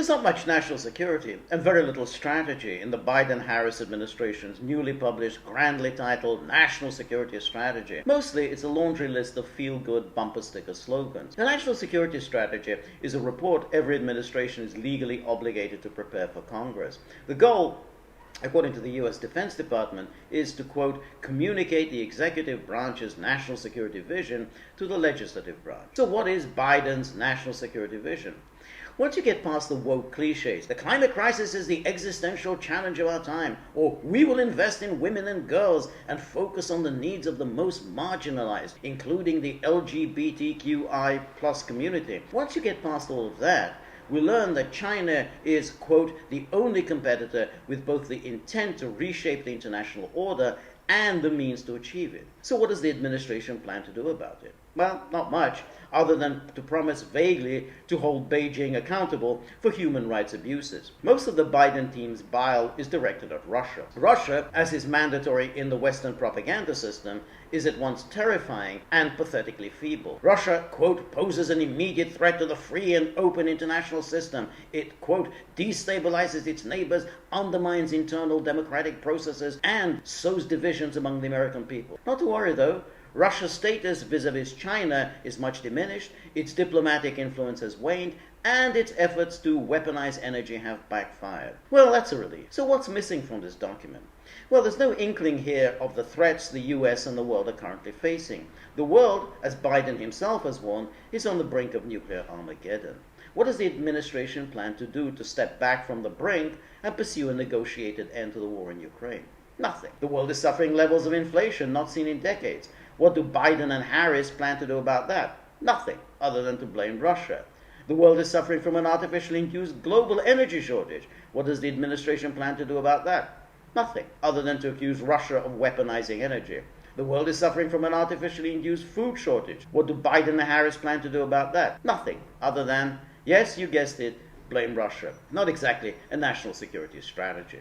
There's not much national security and very little strategy in the Biden-Harris administration's newly published, grandly titled National Security Strategy. Mostly, it's a laundry list of feel-good bumper sticker slogans. The National Security Strategy is a report every administration is legally obligated to prepare for Congress. The goal, according to the U.S. Defense Department, is to, quote, communicate the executive branch's national security vision to the legislative branch. So what is Biden's national security vision? Once you get past the woke cliches, the climate crisis is the existential challenge of our time, or we will invest in women and girls and focus on the needs of the most marginalized, including the LGBTQI plus community. Once you get past all of that, we learn that China is, quote, the only competitor with both the intent to reshape the international order and the means to achieve it. So what does the administration plan to do about it? Well, not much, other than to promise vaguely to hold Beijing accountable for human rights abuses. Most of the Biden team's bile is directed at Russia. Russia, as is mandatory in the Western propaganda system, is at once terrifying and pathetically feeble. Russia, quote, poses an immediate threat to the free and open international system. It, quote, destabilizes its neighbors, undermines internal democratic processes, and sows divisions among the American people. Not to worry, though. Russia's status vis-a-vis China is much diminished, its diplomatic influence has waned, and its efforts to weaponize energy have backfired. Well, that's a relief. So what's missing from this document? Well, there's no inkling here of the threats the US and the world are currently facing. The world, as Biden himself has warned, is on the brink of nuclear Armageddon. What does the administration plan to do to step back from the brink and pursue a negotiated end to the war in Ukraine? Nothing. The world is suffering levels of inflation not seen in decades. What do Biden and Harris plan to do about that? Nothing, other than to blame Russia. The world is suffering from an artificially induced global energy shortage. What does the administration plan to do about that? Nothing, other than to accuse Russia of weaponizing energy. The world is suffering from an artificially induced food shortage. What do Biden and Harris plan to do about that? Nothing, other than, yes, you guessed it, blame Russia. Not exactly a national security strategy.